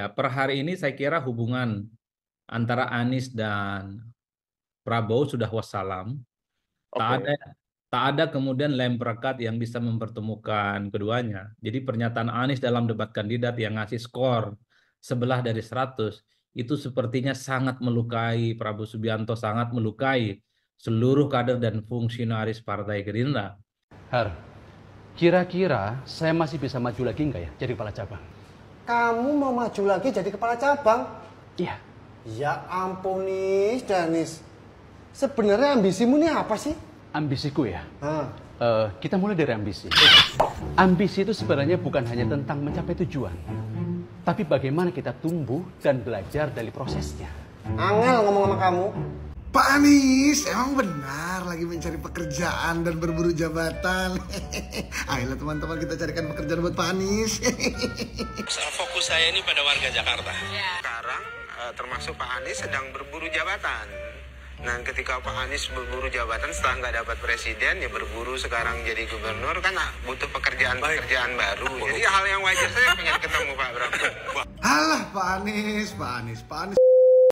Ya, per hari ini saya kira hubungan antara Anies dan Prabowo sudah wassalam. Tak ada Oke. tak ada kemudian lem perekat yang bisa mempertemukan keduanya. Jadi pernyataan Anies dalam debat kandidat yang ngasih skor 11 dari 100 itu sepertinya sangat melukai Prabowo Subianto, sangat melukai seluruh kader dan fungsionaris Partai Gerindra. Har, kira-kira saya masih bisa maju lagi nggak ya jadi kepala cabang? Kamu mau maju lagi jadi kepala cabang? Iya, Ya ampun nis, Danis. Sebenarnya ambisimu ini apa sih? ambisiku ya. Hah. Kita mulai dari ambisi. Ambisi itu sebenarnya bukan hanya tentang mencapai tujuan, tapi bagaimana kita tumbuh dan belajar dari prosesnya. Angel ngomong sama kamu. Pak Anies, emang benar lagi mencari pekerjaan dan berburu jabatan. Ayolah teman-teman, kita carikan pekerjaan buat Pak Anies. Fokus saya ini pada warga Jakarta. Sekarang termasuk Pak Anies sedang berburu jabatan. Nah, ketika Pak Anies berburu jabatan setelah nggak dapat presiden, ya berburu sekarang jadi gubernur, kan butuh pekerjaan-pekerjaan baru. Jadi hal yang wajar saya pengen ketemu Pak Bram. Alah Pak Anies, Pak Anies, Pak Anies.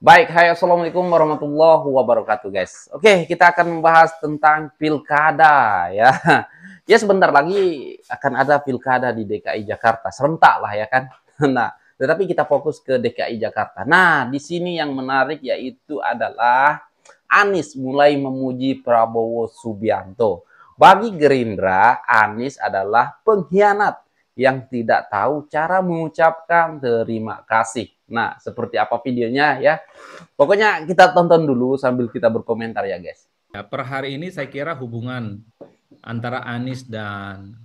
Baik, hai assalamualaikum warahmatullahi wabarakatuh guys. Oke, kita akan membahas tentang pilkada ya. Ya sebentar lagi akan ada pilkada di DKI Jakarta, serentak lah ya kan. Nah, tetapi kita fokus ke DKI Jakarta. Nah, di sini yang menarik yaitu adalah Anies mulai memuji Prabowo Subianto. Bagi Gerindra, Anies adalah pengkhianat yang tidak tahu cara mengucapkan terima kasih. Nah, seperti apa videonya ya? Pokoknya kita tonton dulu sambil kita berkomentar ya guys. Ya, per hari ini saya kira hubungan antara Anies dan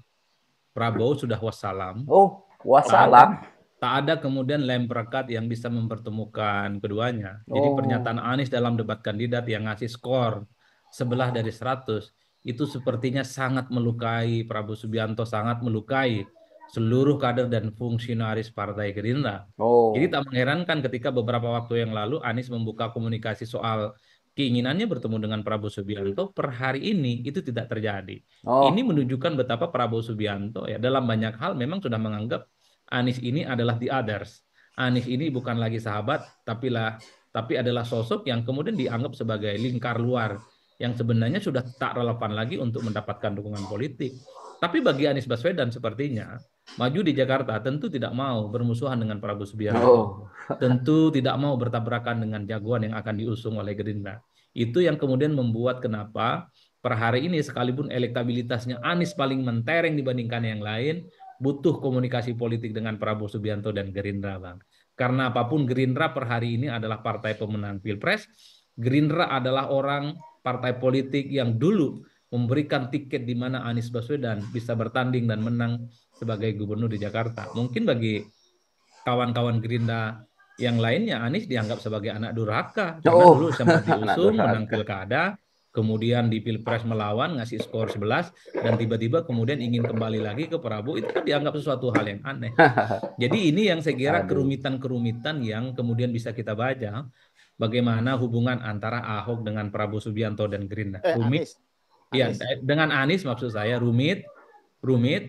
Prabowo sudah wassalam. Oh, wassalam. Tak ada kemudian lem perekat yang bisa mempertemukan keduanya. Jadi pernyataan Anies dalam debat kandidat yang ngasih skor 11 dari 100 itu sepertinya sangat melukai Prabowo Subianto, sangat melukai seluruh kader dan fungsionaris Partai Gerindra. Jadi tak mengherankan ketika beberapa waktu yang lalu Anies membuka komunikasi soal keinginannya bertemu dengan Prabowo Subianto, per hari ini itu tidak terjadi. Ini menunjukkan betapa Prabowo Subianto ya dalam banyak hal memang sudah menganggap Anies ini adalah the others. Anies ini bukan lagi sahabat, tapi adalah sosok yang kemudian dianggap sebagai lingkar luar yang sebenarnya sudah tak relevan lagi untuk mendapatkan dukungan politik. Tapi bagi Anies Baswedan sepertinya maju di Jakarta tentu tidak mau bermusuhan dengan Prabowo Subianto. Tentu tidak mau bertabrakan dengan jagoan yang akan diusung oleh Gerindra. Itu yang kemudian membuat kenapa per hari ini sekalipun elektabilitasnya Anies paling mentereng dibandingkan yang lain, butuh komunikasi politik dengan Prabowo Subianto dan Gerindra, Bang. Karena apapun Gerindra per hari ini adalah partai pemenang Pilpres. Gerindra adalah partai politik yang dulu memberikan tiket di mana Anies Baswedan bisa bertanding dan menang sebagai gubernur di Jakarta. Mungkin bagi kawan-kawan Gerindra yang lainnya, Anies dianggap sebagai anak durhaka. Karena dulu sempat diusung, menang pilkada, kemudian di Pilpres melawan, ngasih skor 11, dan tiba-tiba kemudian ingin kembali lagi ke Prabowo, itu kan dianggap sesuatu hal yang aneh. Jadi ini yang saya kira kerumitan-kerumitan yang kemudian bisa kita baca, bagaimana hubungan antara Ahok dengan Prabowo Subianto dan Gerindra. Rumit. Ya, dengan Anies maksud saya rumit,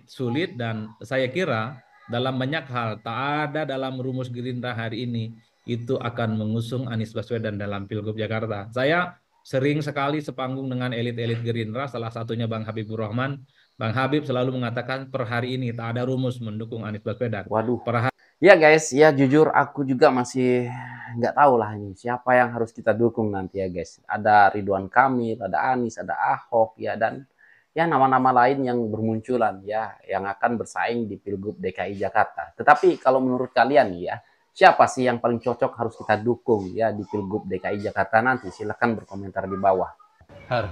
sulit, dan saya kira dalam banyak hal tak ada dalam rumus Gerindra hari ini itu akan mengusung Anies Baswedan dalam Pilgub Jakarta. Saya sering sekali sepanggung dengan elit-elit Gerindra, salah satunya Bang Habibur Rahman. Bang Habib selalu mengatakan per hari ini tak ada rumus mendukung Anies Baswedan. Waduh. Ya guys, ya jujur aku juga masih nggak tahu lah ini siapa yang harus kita dukung nanti ya guys. Ada Ridwan Kamil, ada Anies, ada Ahok ya, dan ya nama-nama lain yang bermunculan ya yang akan bersaing di Pilgub DKI Jakarta. Tetapi kalau menurut kalian nih ya, siapa sih yang paling cocok harus kita dukung ya di Pilgub DKI Jakarta nanti? Silahkan berkomentar di bawah. Har,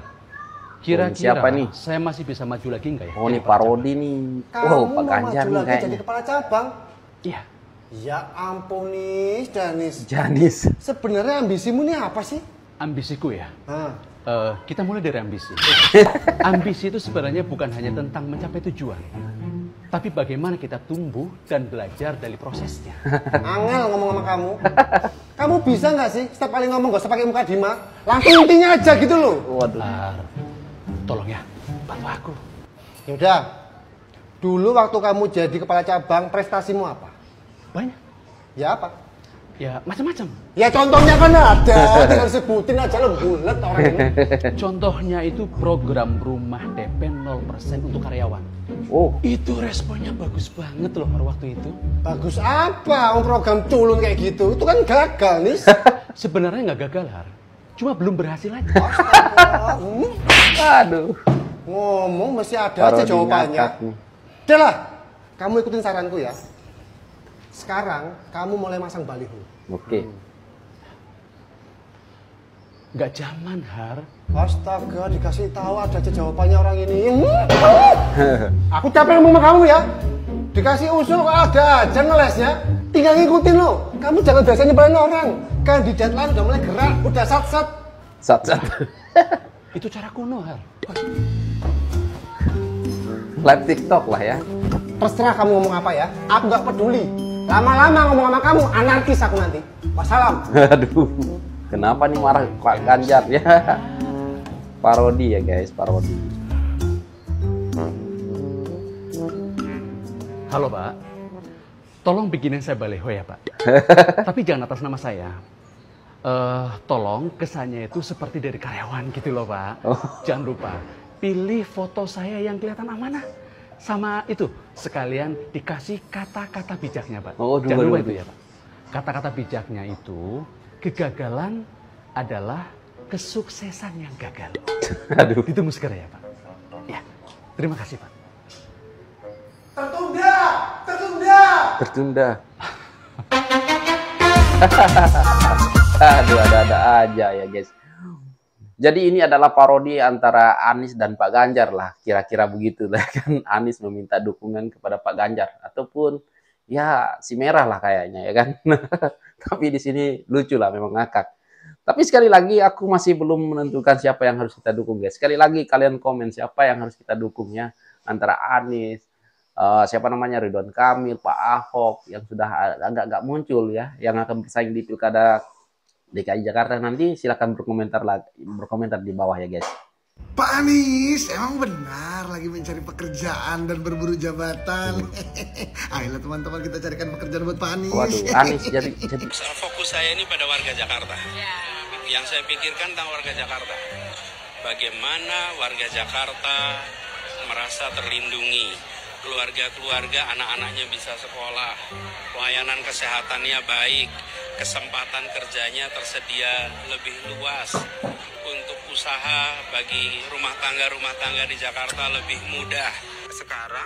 kira-kira siapa nih? Saya masih bisa maju lagi nggak ya? Oh, ini parodi nih. Kamu Pak mau Ganjar maju nih lagi kayaknya. jadi kepala cabang? Iya. Ya ampun nis, Danis. Janis. Sebenarnya ambisimu ini apa sih? Ambisiku ya. Hah. Kita mulai dari ambisi. Ambisi itu sebenarnya bukan hanya tentang mencapai tujuan, tapi bagaimana kita tumbuh dan belajar dari prosesnya. Angel ngomong sama kamu. Kamu bisa nggak sih setiap kali ngomong gak usah pakai muka dima, langsung intinya aja gitu loh. Waduh. Tolong ya, bantu aku. Yaudah, dulu waktu kamu jadi kepala cabang prestasimu apa? Banyak. Ya apa? Ya macam-macam. Ya contohnya kan ada, tinggal sebutin aja lo bulet orang ini. Contohnya itu program rumah DP 0% untuk karyawan. Oh, Itu responnya bagus banget loh pada waktu itu. Bagus apa? Program culun kayak gitu, itu kan gagal nih. Sebenarnya nggak gagal, Har. Cuma belum berhasil aja. aduh. Ngomong mesti ada aja Parodi jawabannya. ngakak nih. Udah lah, kamu ikutin saranku ya. Sekarang kamu mulai masang baliho. Oke. Nggak zaman, Har. Astaga, dikasih tahu ada aja jawabannya orang ini. Aku capek ngomong sama kamu ya. Dikasih usul kok ada aja ngelesnya. Tinggal ngikutin lo. Kamu jangan biasa nyebelin orang. Kandidat lain udah mulai gerak, udah sat-sat. Sat-sat. Itu cara kuno, Har. Live TikTok lah ya. Terserah kamu ngomong apa ya. Aku nggak peduli. Lama-lama ngomong sama kamu, anarkis aku nanti. Wassalam. Aduh. Kenapa nih marah Pak Ganjar ya? Parodi ya guys, parodi. Halo, Pak. Tolong bikinin saya baliho ya, Pak. Tapi jangan atas nama saya. Tolong kesannya itu seperti dari karyawan gitu loh, Pak. Jangan lupa pilih foto saya yang kelihatan amanah. Sama itu sekalian dikasih kata-kata bijaknya, Pak. Oh, Jangan lupa dua. itu ya, Pak. Kata-kata bijaknya itu kegagalan adalah kesuksesan yang gagal. Aduh. Ditunggu segera ya, Pak. Ya, terima kasih, Pak. Tertunda! Tertunda! Tertunda. Aduh, ada-ada aja ya guys. Jadi ini adalah parodi antara Anies dan Pak Ganjar lah, kira-kira begitu lah kan. Anies meminta dukungan kepada Pak Ganjar ataupun ya si merah lah kayaknya ya kan. Tapi di sini lucu lah, memang ngakak. Tapi sekali lagi aku masih belum menentukan siapa yang harus kita dukung guys. Sekali lagi kalian komen siapa yang harus kita dukungnya antara Anies, siapa namanya Ridwan Kamil, Pak Ahok yang sudah agak-agak muncul ya, yang akan bersaing di Pilkada DKI Jakarta nanti. Silahkan berkomentar di bawah ya guys. Pak Anies, emang benar lagi mencari pekerjaan dan berburu jabatan. Ayolah teman-teman kita carikan pekerjaan buat Pak Anies. Waduh, Anies jadi Fokus saya ini pada warga Jakarta. Yang saya pikirkan tentang warga Jakarta. Bagaimana warga Jakarta merasa terlindungi, keluarga-keluarga anak-anaknya bisa sekolah, pelayanan kesehatannya baik, kesempatan kerjanya tersedia lebih luas, untuk usaha bagi rumah tangga di Jakarta lebih mudah. Sekarang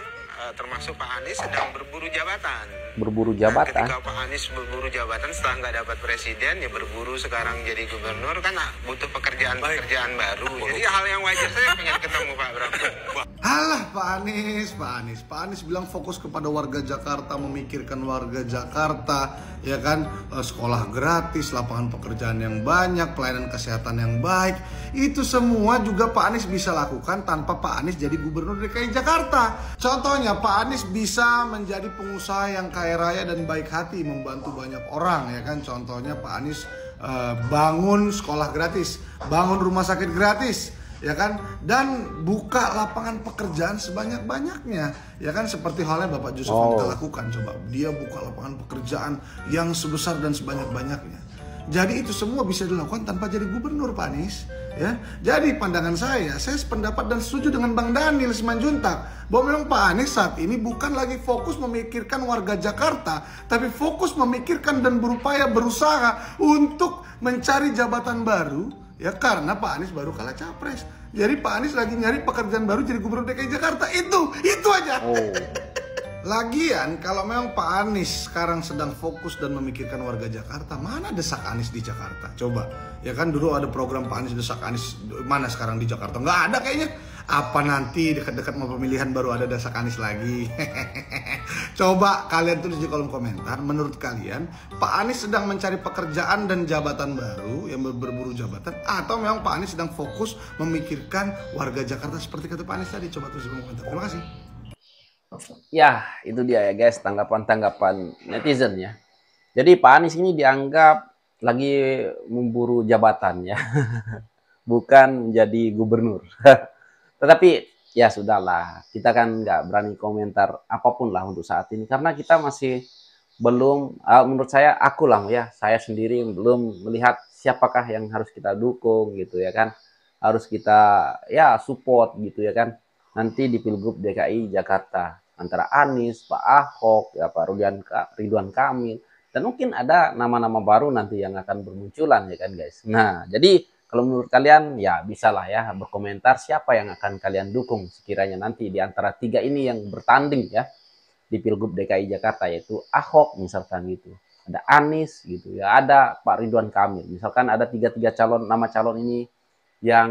termasuk Pak Anies sedang berburu jabatan. berburu Nah, jabatan. ketika Pak Anies berburu jabatan setelah nggak dapat presiden, ya berburu sekarang jadi gubernur kan butuh pekerjaan-pekerjaan baru. Jadi hal yang wajar saya pengen ketemu Pak Bram. Alah Pak Anies bilang fokus kepada warga Jakarta, memikirkan warga Jakarta, ya kan, sekolah gratis, lapangan pekerjaan yang banyak, pelayanan kesehatan yang baik. Itu semua juga Pak Anies bisa lakukan tanpa Pak Anies jadi gubernur DKI Jakarta. Contohnya Pak Anies bisa menjadi pengusaha yang kaya raya dan baik hati, membantu banyak orang, ya kan. Contohnya Pak Anies bangun sekolah gratis, bangun rumah sakit gratis, ya kan, dan buka lapangan pekerjaan sebanyak-banyaknya, ya kan, seperti halnya Bapak Yusuf Hamka lakukan. Coba dia buka lapangan pekerjaan yang sebesar dan sebanyak-banyaknya. Jadi itu semua bisa dilakukan tanpa jadi gubernur Pak Anies, ya. Jadi pandangan saya sependapat dan setuju dengan Bang Daniel Simanjuntak bahwa memang Pak Anies saat ini bukan lagi fokus memikirkan warga Jakarta, tapi fokus memikirkan dan berupaya berusaha untuk mencari jabatan baru. Ya karena Pak Anies baru kalah capres. Jadi Pak Anies lagi nyari pekerjaan baru jadi gubernur DKI Jakarta. Itu aja. Lagian kalau memang Pak Anies sekarang sedang fokus dan memikirkan warga Jakarta, mana desak Anies di Jakarta? Coba. Ya kan dulu ada program Pak Anies desak Anies, mana sekarang di Jakarta? Nggak ada kayaknya. Apa nanti dekat-dekat mau pemilihan baru ada desak Anies lagi? Coba kalian tulis di kolom komentar, menurut kalian Pak Anies sedang mencari pekerjaan dan jabatan baru yang berburu jabatan, atau memang Pak Anies sedang fokus memikirkan warga Jakarta seperti kata Pak Anies tadi? Coba tulis di kolom komentar. Terima kasih. Ya, itu dia ya guys, tanggapan-tanggapan netizen ya. Jadi Pak Anies ini dianggap lagi memburu jabatan ya. Bukan menjadi gubernur. Tetapi ya sudahlah, kita kan nggak berani komentar apapun lah untuk saat ini. Karena kita masih belum, menurut saya, aku lah ya, saya sendiri belum melihat siapakah yang harus kita dukung gitu ya kan, harus kita ya support gitu ya kan, nanti di Pilgub DKI Jakarta antara Anies, Pak Ahok, ya Pak Ridwan Kamil, dan mungkin ada nama-nama baru nanti yang akan bermunculan ya kan guys. Nah, jadi kalau menurut kalian ya bisalah ya berkomentar siapa yang akan kalian dukung sekiranya nanti di antara tiga ini yang bertanding ya di Pilgub DKI Jakarta, yaitu Ahok misalkan gitu, ada Anies gitu ya, ada Pak Ridwan Kamil. Misalkan ada tiga nama calon ini yang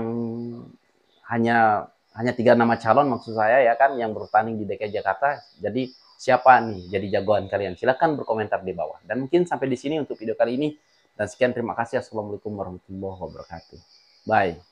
hanya tiga nama calon maksud saya ya kan yang bertanding di DKI Jakarta. Jadi siapa nih jadi jagoan kalian? Silahkan berkomentar di bawah. Dan mungkin sampai di sini untuk video kali ini. Dan sekian, terima kasih. Assalamualaikum warahmatullahi wabarakatuh. Bye.